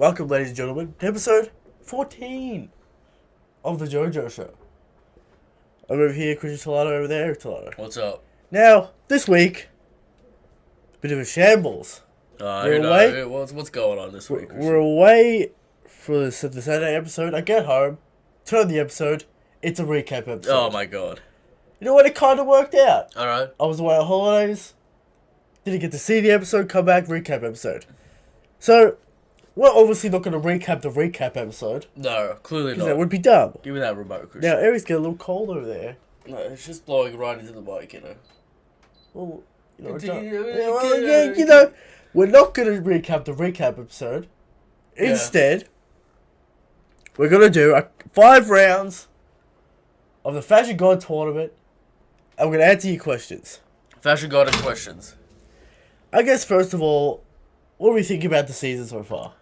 Welcome, ladies and gentlemen, to episode 14 of the Jojo Show. I'm over here, Christian Tolato over there, Eric Tolato. What's up? Now, this week, bit of a shambles. What's going on this week? We're away for the Saturday episode. I get home, turn on the episode, it's a recap episode. Oh my god. You know what? It kind of worked out. Alright. I was away on holidays, didn't get to see the episode, come back, recap episode. So, we're obviously not going to recap the recap episode. No, clearly not. Because that would be dumb. Give me that remote, Christian. Now, Eric's getting a little cold over there. No, it's just blowing right into the mic, you know. Well, you know, Continue. we're not going to recap the recap episode. Instead, we're going to do 5 rounds of the Fashion God Tournament, and we're going to answer your questions. Fashion God and questions. I guess, first of all, what do we think about the season so far?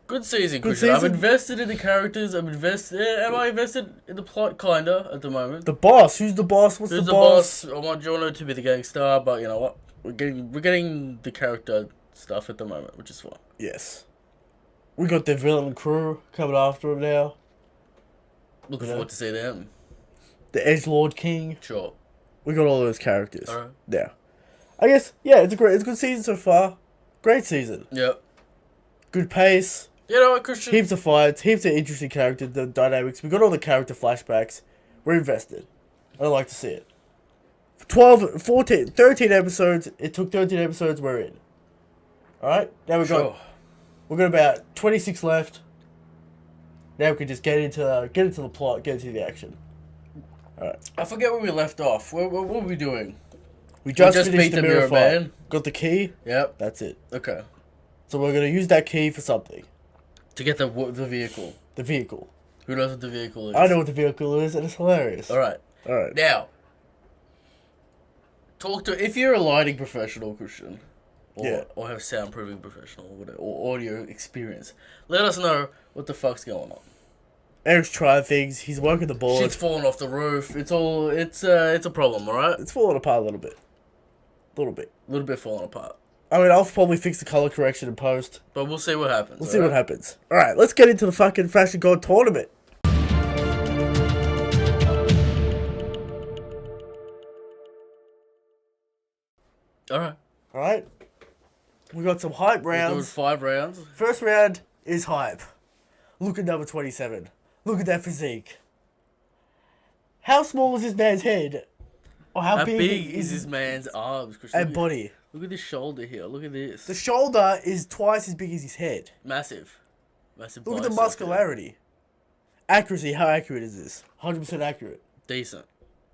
Good season, Good Christian. I'm season? invested in the characters. Am I invested in the plot, kinda, at the moment? The boss. Who's the boss? What's Who's the boss? I want Jojo to be the gangster, but you know what? We're getting the character stuff at the moment, which is fun. Yes. We got the villain crew coming after him now. Looking forward to see them. The Edgelord King. Sure. We got all those characters. Alright. Now, I guess, yeah, it's a good season so far. Great season. Yep. Good pace. You know what, Christian? Heaps of fights. Heaps of interesting character dynamics. We got all the character flashbacks. We're invested. I like to see it. 12, 14, 13 episodes. It took 13 episodes. We're in. Alright? Now we've got about 26 left. Now we can just get into the plot, get into the action. Alright. I forget where we left off. What were we doing? We just beat finished the mirror fight. man. Got the key. Yep. That's it. Okay. So we're going to use that key for something. To get the vehicle. The vehicle. Who knows what the vehicle is? I know what the vehicle is, and it's hilarious. Alright. Alright. Now, if you're a lighting professional, Christian, or have soundproofing professional, or whatever, or audio experience, let us know what the fuck's going on. Eric's trying things. He's working the board. Shit's falling off the roof. It's a problem, alright? It's falling apart a little bit. A little bit falling apart. I mean, I'll probably fix the color correction in post. But we'll see what happens. We'll see what happens. Alright, let's get into the fucking Fashion God Tournament. Alright. We got some hype We're doing rounds. 5 rounds. First round is hype. Look at number 27. Look at that physique. How small is this man's head? Or how big is this man's arms, Christian? and body? Look at this shoulder here. Look at this. The shoulder is twice as big as his head. Massive Look at the bicep muscularity. Accuracy, how accurate is this? 100% accurate. here.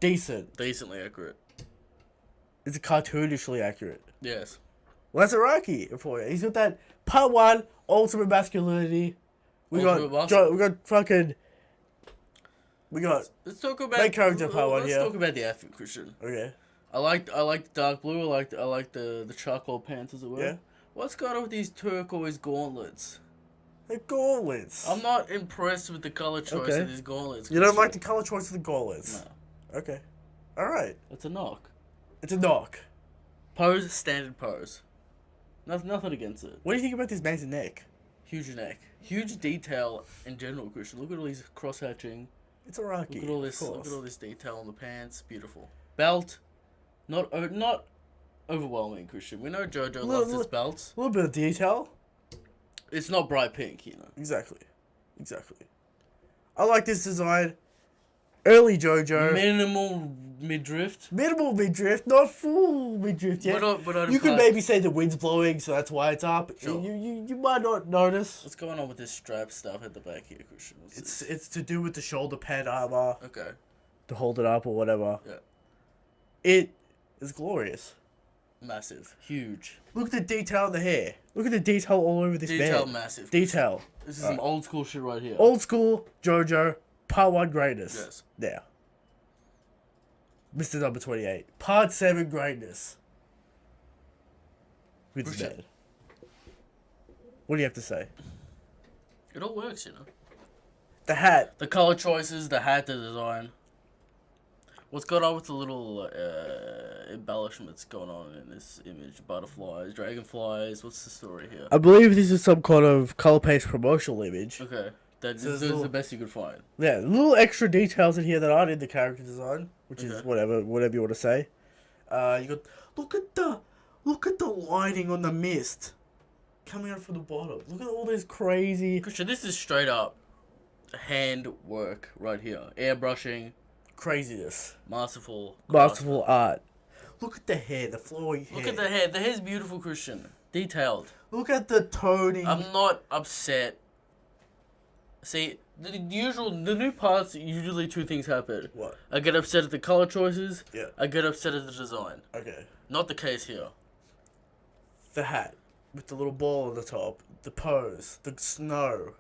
Decent. Decently accurate. It's cartoonishly accurate. Yes. Well, that's a Rocky for you. He's got that part 1, ultimate masculinity. We Ultimate got muscle. Let's talk about main character part 1 Let's here. talk about the outfit, Christian. Okay. I like the dark blue. I like the charcoal pants as well. Yeah. What's going on with these turquoise gauntlets? The gauntlets. I'm not impressed with the color choice Okay. of these gauntlets. You don't Christian. like the color choice of the gauntlets? No. Okay. Alright. That's a knock. It's a knock. Pose, standard pose. Nothing against it. What do you think about this man's neck? Huge neck. Huge detail in general, Christian. Look at all these cross hatching. It's a Rocky. Look at all this. of Look course. at all this detail on the pants. Beautiful. Belt. Not overwhelming, Christian. We know Jojo loves his belts. A little bit of detail. It's not bright pink, you know. Exactly. I like this design. Early Jojo. Minimal midriff. Minimal midriff, not full midriff yet. But You could maybe say the wind's blowing, so that's why it's up. Sure. You might not notice. What's going on with this strap stuff at the back here, Christian? It's to do with the shoulder pad armor Okay. to hold it up or whatever. Yeah. It is glorious. Massive. Huge. Look at the detail in the hair. Look at the detail all over this Detail man. massive. Detail. This is some old school shit right here. Old school Jojo, part 1 greatness. Yes. Now. Mr. Number 28. Part 7 greatness. With this Push it. man. What do you have to say? It all works, you know. The hat. The color choices, the hat, the design. What's going on with the little embellishments going on in this image? Butterflies, dragonflies. What's the story here? I believe this is some kind of color paste promotional image. Okay, this So is there's the best you could find. Yeah, little extra details in here that aren't in the character design, which is Okay. whatever you want to say. You got look at the lighting on the mist coming out from the bottom. Look at all this crazy Christian, this is straight up hand work right here. Airbrushing, craziness, masterful art. Look at the hair, the flowing hair. Look at the hair. The hair's beautiful, Christian. Detailed. Look at the toning. I'm not upset. See, the new parts, usually two things happen. What? I get upset at the color choices. Yeah. I get upset at the design. Okay. Not the case here. The hat with the little ball on the top, the pose, the snow,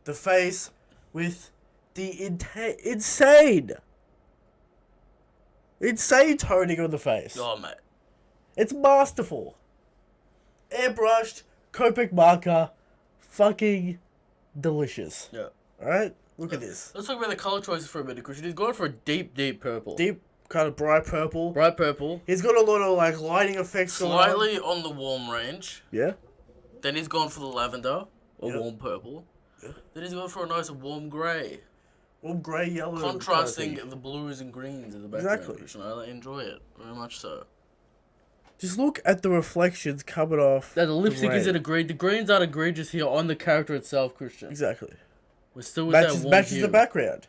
the face with the insane toning on the face. Oh, mate. It's masterful. Airbrushed, Copic marker, fucking delicious. Yeah. Alright? Look at this. Let's talk about the color choices for a minute, Christian. He's going for a deep, deep purple. Deep, kind of bright purple. Bright purple. He's got a lot of like lighting effects going on. Slightly on the warm range. Yeah. Then he's gone for the lavender, or Yep. warm purple. Yeah. Then he's gone for a nice warm grey. Warm grey, yellow. Contrasting kind of thing. the blues and greens in the background. Exactly. Christian. I enjoy it very much so. Just look at the reflections coming off. Now, the lipstick rain. isn't agreed. The greens aren't egregious here on the character itself, Christian. Exactly. We're still with Matches, that warm matches hue. the background.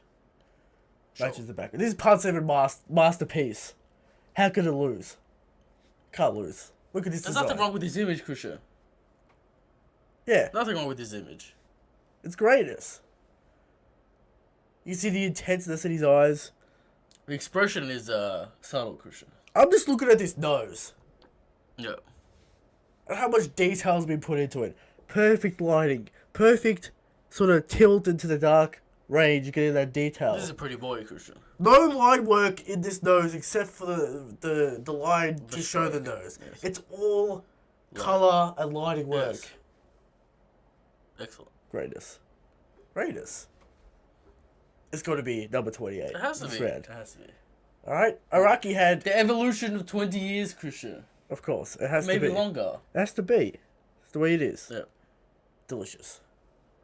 Sure. Matches the background. This is Part 7 masterpiece. How could it lose? Can't lose. Look at this There's design. nothing wrong with this image, Christian. Yeah, Nothing wrong with this image. it's greatness. You see the intenseness in his eyes. The expression is subtle, Christian. I'm just looking at this nose. Yeah. And how much detail's been put into it. Perfect lighting. Perfect sort of tilt into the dark range, getting that detail. This is a pretty boy, Christian. No line work in this nose except for the line The to show the stroke. nose. Yes. It's all colour and lighting work. Yes. Excellent. Greatness. Greatness. It's got to be number 28. It has to this be. round. It has to be. Alright? Araki had... The evolution of 20 years, Christian. Of course, it has Maybe to be. longer. It has to be. It's the way it is. Yeah. Delicious.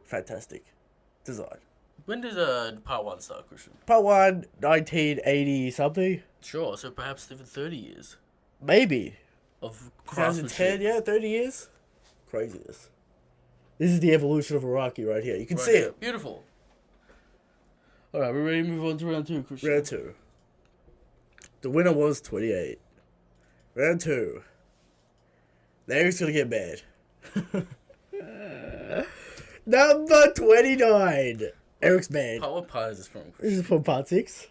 Fantastic. Design. When did part 1 start, Christian? Part 1, 1980 something? Sure, so perhaps even 30 years Maybe. of 2010, craftsmanship. yeah, 30 years? Craziness. This is the evolution of Araki right here. You can Right see here. it. Beautiful. Alright, we're ready to move on to round 2, Christian. Round 2. The winner was 28. Round 2. Now he's gonna get mad. Number 29. Eric's mad. What part is this from, Christian? This is from part 6.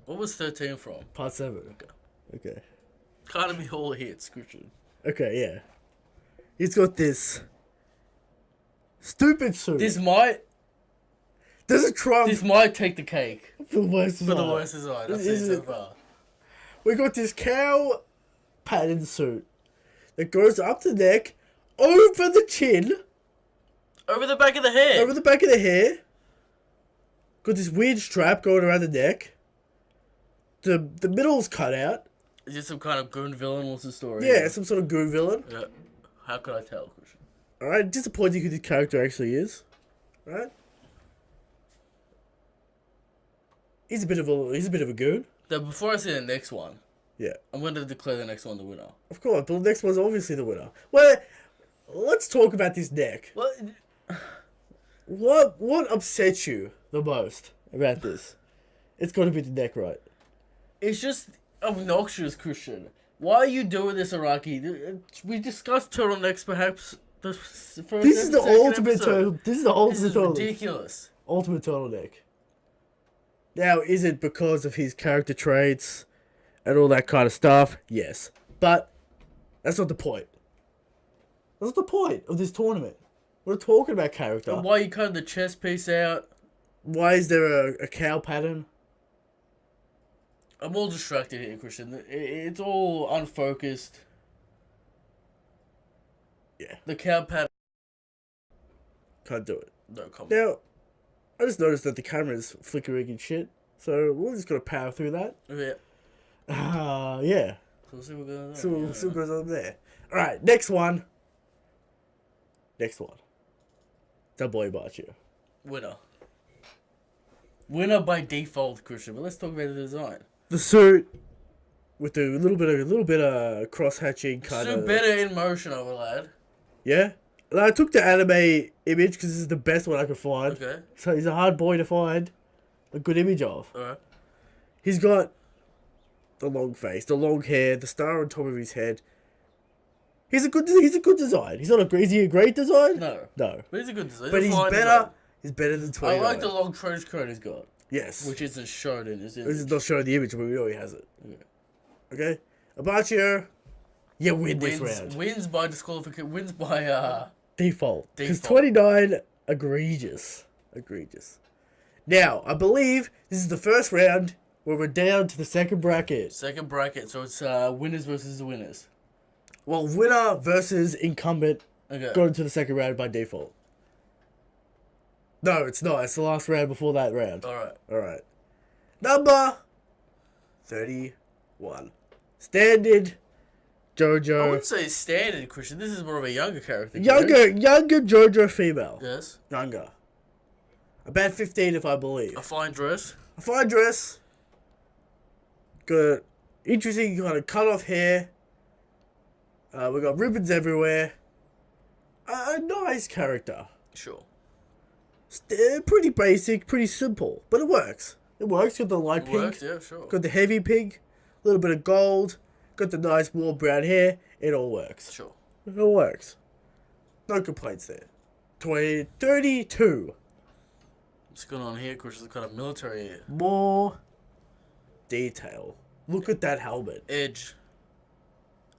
What was 13 from? Part 7. Okay. Can't be all hits, Christian. Okay, yeah. He's got this stupid suit. This might There's a Trump take the cake for the worst for the worst design I've seen so far. We got this cow pattern suit that goes up the neck, over the chin, Over the back of the head. over the back of the hair. Got this weird strap going around the neck. The middle's cut out. Is this some kind of goon villain? What's the story? Yeah, some sort of goon villain. Yeah. How could I tell, Christian? Alright, disappointing who the character actually is. Right? He's a bit of a goon. Now, before I say the next one, Yeah. I'm going to declare the next one the winner. Of course, but the next one's obviously the winner. Well, let's talk about this neck. Well, What upsets you the most about this? It's got to be the neck, right? it's just obnoxious, Christian. Why are you doing this, Araki? We discussed turtlenecks, perhaps. This This is the ultimate turtle. This is the This ultimate is turtle. ridiculous. Ultimate turtleneck. Now, is it because of his character traits and all that kind of stuff? Yes, but that's not the point. That's not the point of this tournament. We're talking about character. And why you cut the chest piece out? Why is there a cow pattern? I'm all distracted here, Christian. It's all unfocused. Yeah, The cow pattern. can't do it. No comment. Now, I just noticed that the camera's flickering and shit. So we're just gonna power through that. Yeah. Yeah. So we'll see what goes on. So yeah. we'll see what goes on there. All right, next one. Next one. The boy Bachu. Winner. Winner by default, Christian. But let's talk about the design. The suit with a little bit of cross hatching kind So of. better in motion, lad. Yeah. And I took the anime image because this is the best one I could find. Okay. So he's a hard boy to find a good image of. Alright. He's got the long face, the long hair, the star on top of his head. He's a good design. He's not a is he a great design? No. No. But he's a good design. But he's fine better. design. He's better than I 29. like the long trench coat he's got. Yes. Which isn't shown in his This image. is not showing the image, but we know he has it. Yeah. Okay? Abachio, you win this round. Wins by disqualification. Wins by Default. Because Default. 29, egregious. Egregious. Now, I believe this is the first round where we're down to the second bracket. second bracket. So it's winners versus winners. Well, winner versus incumbent Okay. going to the second round by default. No, it's not. It's the last round before that round. Alright. Alright. Number 31. Standard I Jojo. wouldn't say standard, Christian. This is more of a younger character. Younger Jojo female. Yes. Younger. About 15 if I believe. A fine dress. A fine dress. Got interesting kind of cut off hair. We got ribbons everywhere. A nice character. Sure. Pretty basic, pretty simple, but it works. It works. Got the light It pink. works, yeah, sure. Got the heavy pink. A little bit of gold. Got the nice warm brown hair. It all works. Sure. It all works. No complaints there. 32. What's going on here, Christian? It's kind of military More detail. Look at that helmet. edge.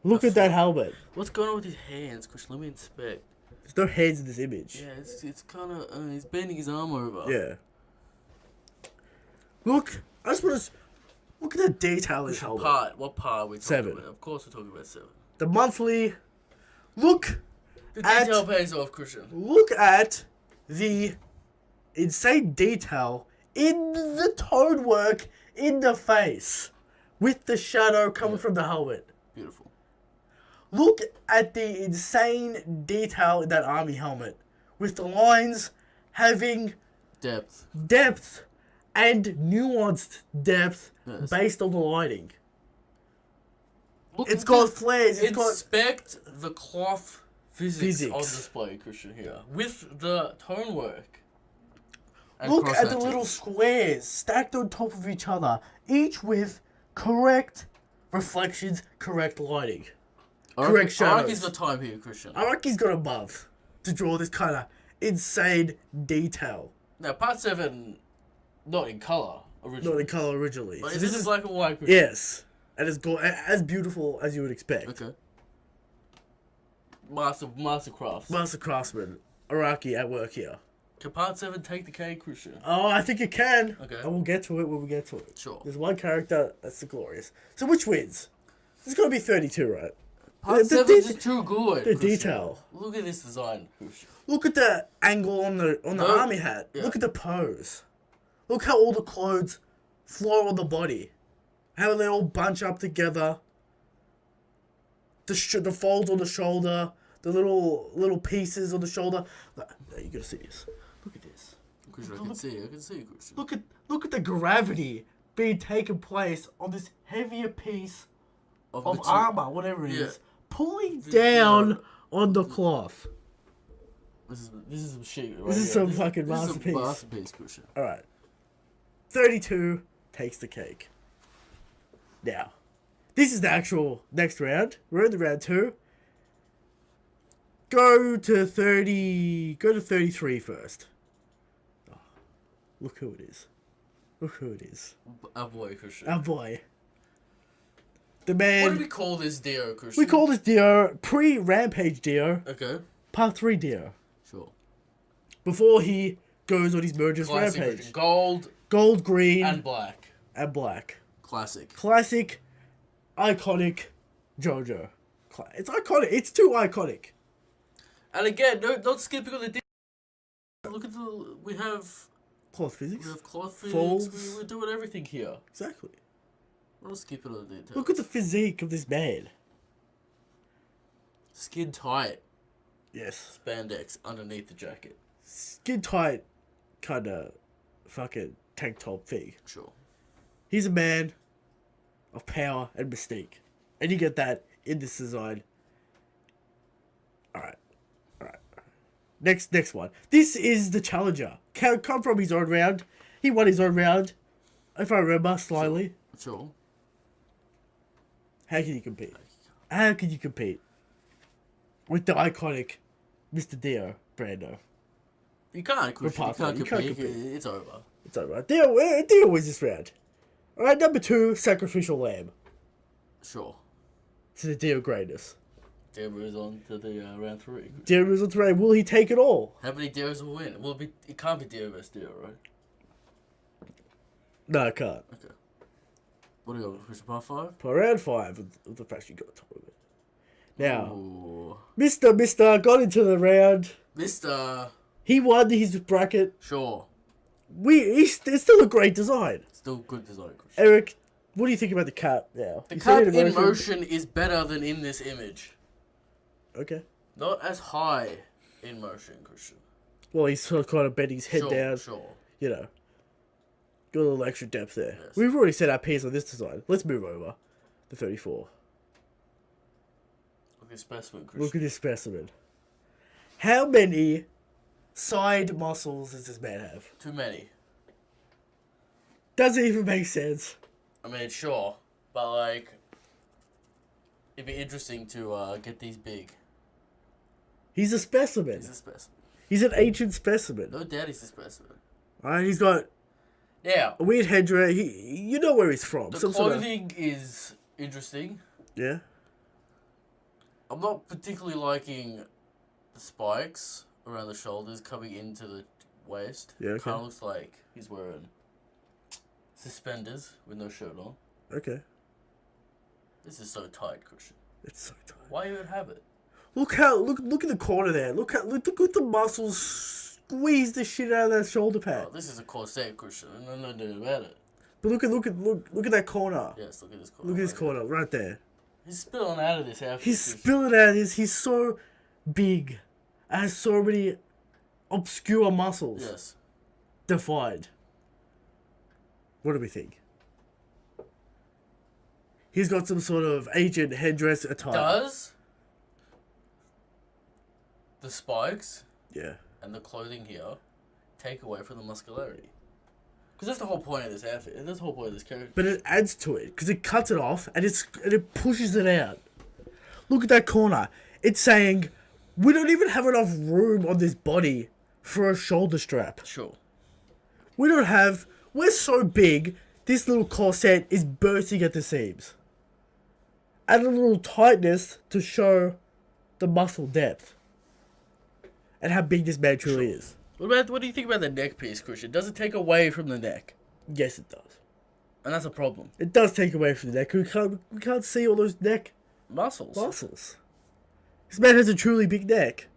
Look at that helmet. What's going on with his hands, Christian? Let me inspect. There's no hands in this image. Yeah, it's kind of he's bending his arm over. Yeah. Look, I just want to look at the detail in his helmet. What part are we talking 7. about? Of course we're talking about 7. The monthly. Look The at detail pays off, Christian. look at the insane detail in the tone work in the face with the shadow coming from the helmet. Beautiful. Look at the insane detail in that army helmet with the lines having Depth. depth and nuanced depth Yes. based on the lighting. Look It's at got this. flares. It's got Inspect the cloth physics on Physics. display, Christian, here. With the tone work. And look at the cross-hatching. little squares stacked on top of each other, each with correct reflections, correct lighting. Correct shadows. He's got time here, Christian. I reckon he's got a month to draw this kind of insane detail. Now, part 7, not in colour originally. Not in color originally. But So is this this is black and white, Christian? yes, and it's as beautiful as you would expect. Okay. Master crafts. Master craftsman Araki at work here. Can part 7 take the cake, Christian? Oh, I think it can. Okay. And we'll get to it when we get to it. Sure. There's one character that's the glorious. So which wins? It's got to be 32, right? Part The 7 is too good. the Christian. detail. Look at this design, Christian. Look at the angle on the No. army hat. Yeah. Look at the pose. Look how all the clothes flow on the body. How they all bunch up together. The folds on the shoulder. The little pieces on the shoulder. No, you gotta see this. Look at this. Christian, I can see, Christian. Look at the gravity being taken place on this heavier piece of material. armor, whatever it is, Yeah. pulling The- down on the cloth. This is some shit. Right This is here. some fucking This is masterpiece. a masterpiece, Christian. All right, 32 takes the cake. Now, this is the actual next round. We're in the round 2. Go to 30. Go to 33 first. Oh, look who it is. Look who it is. Our boy, Christian. Our boy. The What man. do we call this Dio, Christian? We call this Dio pre-Rampage Dio, Okay, Part 3 Dio. sure. Before he goes on his murderous Classic, rampage. Christian. Gold Gold, green, and black. black. Classic. Classic, iconic Jojo. It's iconic. It's too iconic. And again, no, not skipping on the. Look at the. We have Cloth physics. We have cloth Folds. physics. We're doing everything here. Exactly. We're not skipping all the details. Look at the physique of this man. Skin tight. Yes. Spandex underneath the jacket. Skin tight, kind of fucking tank top thing. Sure. He's a man of power and mystique. And you get that in this design. Alright. Next one. This is the challenger. Come from his own round. He won his own round. If I remember, slightly. Sure. How can you compete? How can you compete with the iconic Mr. Dio Brando? You can't, Christian. You can't compete. It's over. It's over. Dio wins this round. Alright, number 2, Sacrificial Lamb. Sure. To the Dio greatness. Dio moves on to the round 3. Dio moves on to round. Will he take it all? How many Dios will win? Well, it can't be Dio versus Dio, right? No, I can't. Okay. What do you got? Christian, part 5? For round 5 of the Fashion God tournament. Now, Ooh. Mr. got into the round. Mr. He won his bracket. Sure. It's still a great design. Still good design, Christian. Eric, what do you think about the cap now? The cap in motion is better than in this image. Okay. Not as high in motion, Christian. Well, he's sort of kind of bent his head down. Sure. You know. Got a little extra depth there. Yes. We've already set our piece on this design. Let's move over. The 34. Look at this specimen, Christian. Look at this specimen. How many side muscles does this man have? Too many. Doesn't even make sense. I mean, sure. But, like, it'd be interesting to get these big. He's a specimen. He's a specimen. He's an ancient specimen. No doubt he's a specimen. Alright, he's got Now, a weird headdress. You know where he's from. the Some clothing is interesting. Yeah? I'm not particularly liking the spikes around the shoulders coming into the waist. Yeah, okay. Kind of looks like he's wearing suspenders with no shirt on. Okay. This is so tight, Christian. It's so tight. Why even have it? Look at the corner there. Look at the muscles squeeze the shit out of that shoulder pad. Oh, this is a corset, Christian. And no doubt about it. But look at that corner. Yes, look at this corner. Look at this corner right there. He's spilling out of this outfit. He's Christian. spilling out of this. He's so big. And has so many obscure muscles Yes. defined. What do we think? He's got some sort of ancient headdress attire. Does the spikes Yeah. and the clothing here take away from the muscularity? Because that's the whole point of this outfit. That's the whole point of this character. But it adds to it because it cuts it off and it pushes it out. Look at that corner. It's saying we don't even have enough room on this body for a shoulder strap. Sure. We're so big, this little corset is bursting at the seams. Add a little tightness to show the muscle depth. And how big this man truly is. What do you think about the neck piece, Christian? Does it take away from the neck? Yes, it does. And that's a problem. It does take away from the neck. We can't see all those neck Muscles. This man has a truly big neck.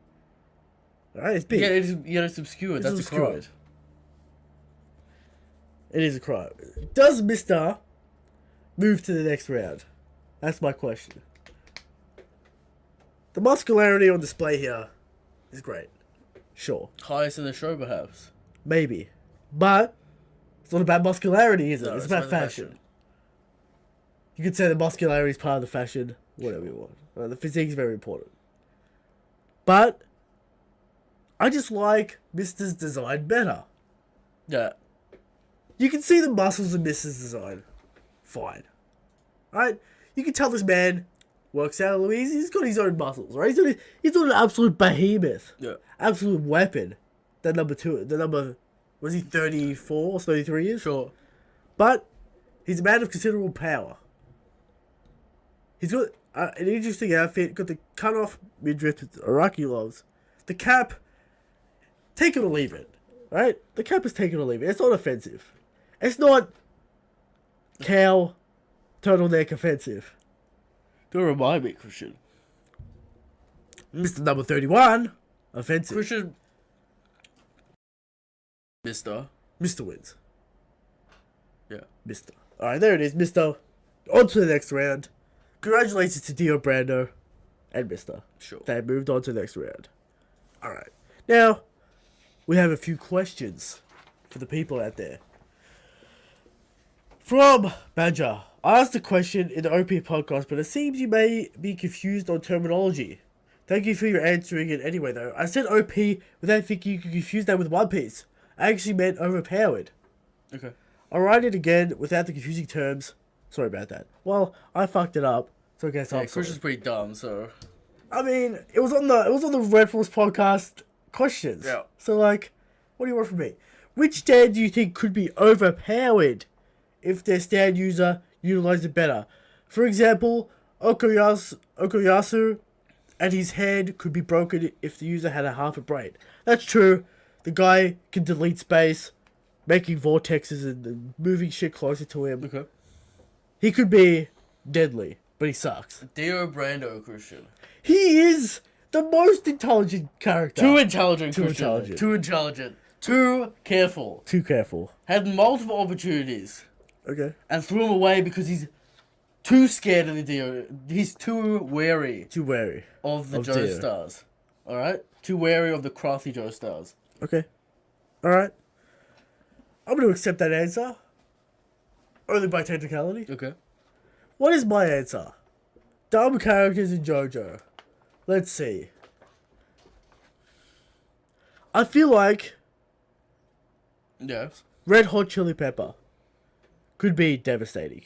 Alright, it's big. Yeah, it's obscured. That's a crime. It is a crime. Does Mr. move to the next round? That's my question. The muscularity on display here is great. Sure. Highest in the show, perhaps. Maybe. But it's not about muscularity, is it? No, it's about fashion. You could say the muscularity is part of the fashion, whatever you want. The physique is very important. But I just like Mr.'s design better. Yeah. You can see the muscles in Mr.'s design. Fine. Right? You can tell this man works out. He's got his own muscles, right? He's not an absolute behemoth. Yeah. Absolute weapon. Was he 34 or 33 years? Sure. But he's a man of considerable power. He's got an interesting outfit. Got the cut off midriff that Araki loves. The cap, take it or leave it. Right? The cap is take it or leave it. It's not offensive. It's not cow turtleneck offensive. Don't remind me, Christian. Mr. Number 31, offensive. Christian. Mister. Mr. wins. Yeah. Mr. Alright, there it is, Mr. On to the next round. Congratulations to Dio Brando and Mr. Sure. They moved on to the next round. Alright. Now, we have a few questions for the people out there. From Badger. I asked a question in the OP podcast, but it seems you may be confused on terminology. Thank you for your answering it anyway, though. I said OP without thinking you could confuse that with One Piece. I actually meant overpowered. Okay. I'll write it again without the confusing terms. Sorry about that. Well, I fucked it up, so I guess I'm sorry. Christian's pretty dumb, so... I mean, it was on the Red Force podcast questions. Yeah. So like, what do you want from me? Which stand do you think could be overpowered if their stand user utilized it better? For example, Okuyasu and his hand could be broken if the user had a half a brain. That's true. The guy can delete space, making vortexes and moving shit closer to him. Okay. He could be deadly, but he sucks. Dio Brando, Christian. He is the most intelligent character. Too intelligent, Too Christian. intelligent. Too intelligent. Too careful. Too careful. Had multiple opportunities Okay. and threw him away because he's too scared of the Dio. He's too wary Too wary. of the Of Joe Dio. Stars. Alright? Too wary of the crafty Joe Stars. Okay. Alright. I'm going to accept that answer. Only by technicality. Okay. What is my answer? Dumb characters in JoJo. Let's see. I feel like Yes. Red Hot Chili Pepper could be devastating.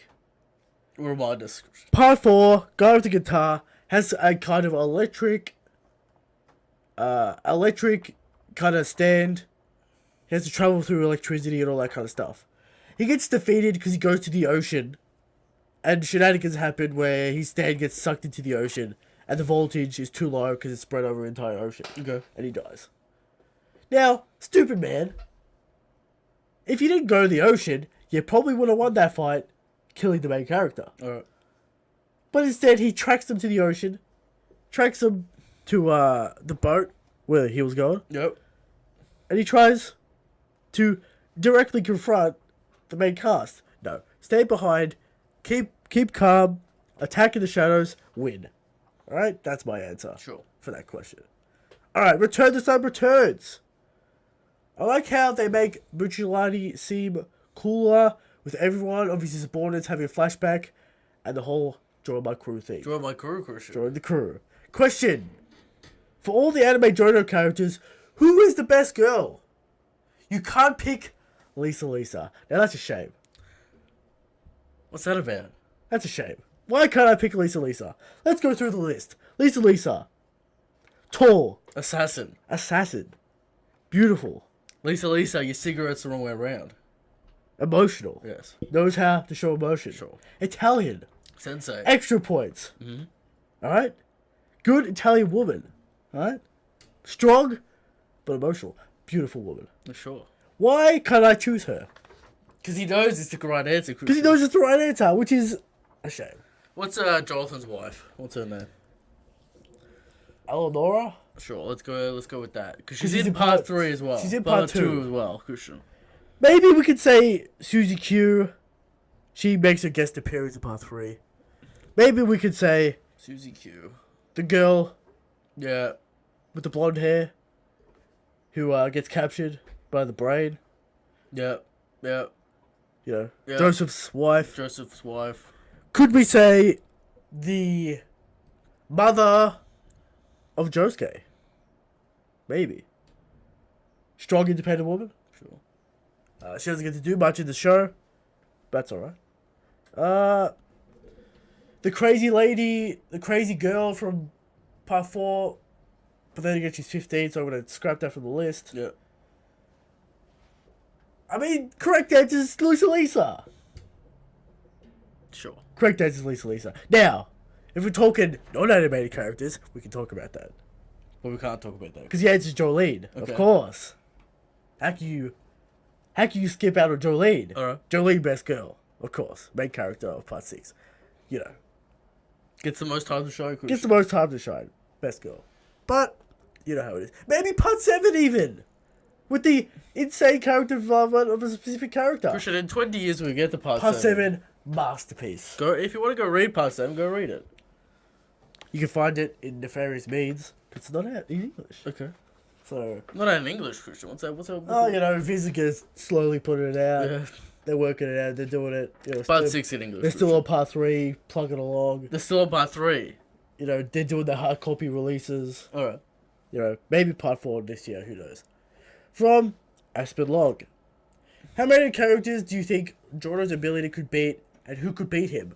Remind us. Part 4, guy with the guitar, has a kind of electric kind of stand. He has to travel through electricity and all that kind of stuff. He gets defeated because he goes to the ocean, and shenanigans happen where his stand gets sucked into the ocean, and the voltage is too low because it's spread over the entire ocean. Okay. And he dies. Now, stupid man, if you didn't go to the ocean, you probably would have won that fight, killing the main character. Alright. But instead, he tracks them to the ocean, tracks them to the boat where he was going, Yep. and he tries to directly confront the main cast. No, stay behind, keep calm, attack in the shadows, win. Alright, that's my answer Sure. for that question. Alright, Return to Sun returns. I like how they make Bucciolati seem cooler with everyone of his subordinates having a flashback and the whole join my crew thing. Join my crew, Christian. Join the crew. Question. For all the anime JoJo characters, who is the best girl? You can't pick Lisa. Now that's a shame. What's that about? That's a shame. Why can't I pick Lisa? Let's go through the list. Lisa. Tall. Assassin. Assassin. Beautiful. Lisa, your cigarette's the wrong way around. Emotional. Yes. Knows how to show emotion. Sure. Italian. Sensei. Extra points. Mm-hmm. Alright? Good Italian woman. Alright? Strong, but emotional. Beautiful woman. Sure. Why can't I choose her? Because he knows it's the right answer, Because he knows it's the right answer, which is a shame. What's Jonathan's wife? What's her name? Eleonora? Sure, let's go with that. Because she's she's in part 3 as well. she's in part two. as well, Christian. Maybe we could say Suzy Q. She makes her guest appearance in part 3. Maybe we could say Suzy Q. the girl Yeah. with the blonde hair who gets captured by the brain. Yep. Yep. You know, Yeah. Joseph's wife. Joseph's wife. Could we say the mother of Josuke? Maybe. Strong, independent woman. Sure. She doesn't get to do much in the show. That's alright. The crazy lady, the crazy girl from part 4. But then again, she's 15, so I'm going to scrap that from the list. Yeah. I mean, correct answer is Lisa. Sure. Correct answer is Lisa. Now, if we're talking non-animated characters, we can talk about that. But we can't talk about that. Because the answer is Jolene, Okay. of course. How can you skip out on Jolene? Alright. Jolene, best girl, of course. Main character of part 6. You know. Gets the most time to show, Christian. Gets the most time to shine. Best girl. But, you know how it is. Maybe part 7 even. with the insane character development of a specific character. Christian, in 20 years we get to part Part 7. 7, masterpiece. Go if you want to go read part 7, go read it. You can find it in nefarious means. It's not out in English. Okay. So, Not in English, Christian. What's that? oh, you know, Visicers slowly putting it out. Yeah. They're working it out. They're doing it. You know, Part still, 6 in English. they're still on part 3, plugging along. They're still on part 3. You know, they're doing the hard copy releases. Alright. You know, maybe part 4 this year. Who knows? From Aspen Log. How many characters do you think Jojo's ability could beat, and who could beat him?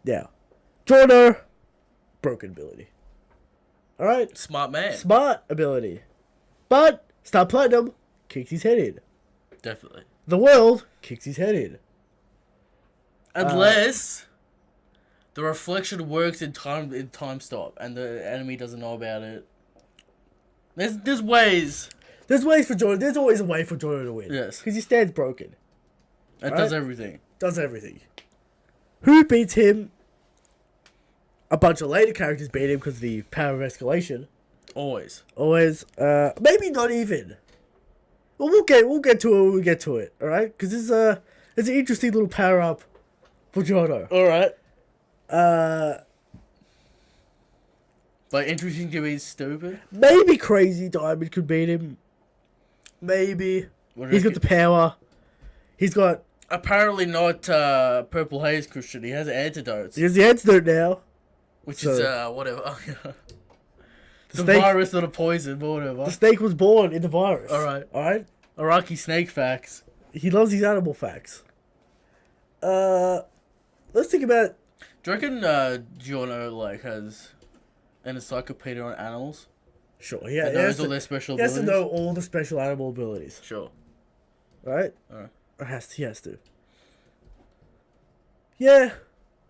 Now, Jojo, broken ability. Alright? Smart man. Smart ability. But, Star Platinum kicks his head in. Definitely. The world kicks his head in. Unless the reflection works in time stop and the enemy doesn't know about it. There's ways. There's ways for Jojo. There's always a way for Jojo to win. Yes. Because he stands broken. It Right? does everything. Does everything. Who beats him? A bunch of later characters beat him because of the power of escalation. Always. Always. Maybe not even. Well, we'll get to it when we get to it. All right? Because it's an interesting little power up for Jojo. Alright. Uh, But interesting to be stupid. maybe Crazy Diamond could beat him. Maybe. He's got the power. He's got. Apparently not Purple Haze, Christian. He has antidotes. He has the antidote now. Which So- is, whatever. The snake- virus, not a poison, but whatever. The snake was born in the virus. Alright. Alright? Iraqi snake facts. He loves these animal facts. Let's think about. Do you reckon Giorno, like, has an encyclopedia on animals? Sure, yeah. That knows all their special He has abilities? to know all the special animal abilities. Sure. Right? Alright. He has to. Yeah.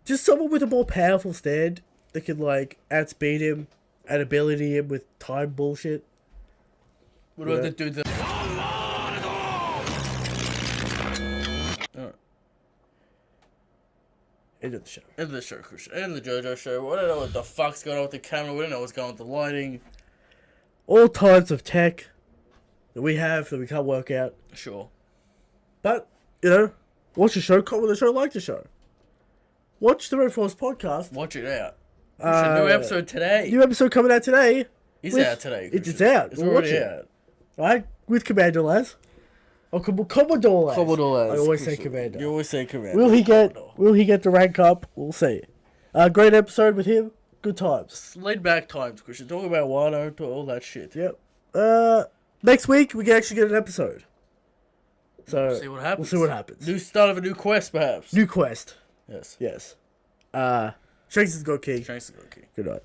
Just someone with a more powerful stand that can, like, outspeed him and ability him with time bullshit. What about Yeah. the dude that... Alright. End of the show. End of the show, Christian. End of the JoJo show. We don't know what the fuck's going on with the camera. We don't know what's going on with the lighting. All types of tech that we have that we can't work out. Sure. But, you know, watch the show, comment on the show, like the show. Watch the Red Force podcast. Watch it out. Christian, new episode today. New episode coming out today. It's with- out today. It's Christian. out. It's We'll already watch it. out. Right? With Commander Laz. Or Commodore Laz. Commodore Laz. I always say Christian. Commander. You always say Commander. Will he get the rank up? We'll see. Great episode with him. Good times. Laid back times, Christian. Talk about Wano, to all that shit. Yep. Next week we can actually get an episode. So We'll see what happens. We'll see what happens. New start of a new quest, perhaps. New quest. Yes. Yes. Shanks has got king. Shanks is okay. Good night.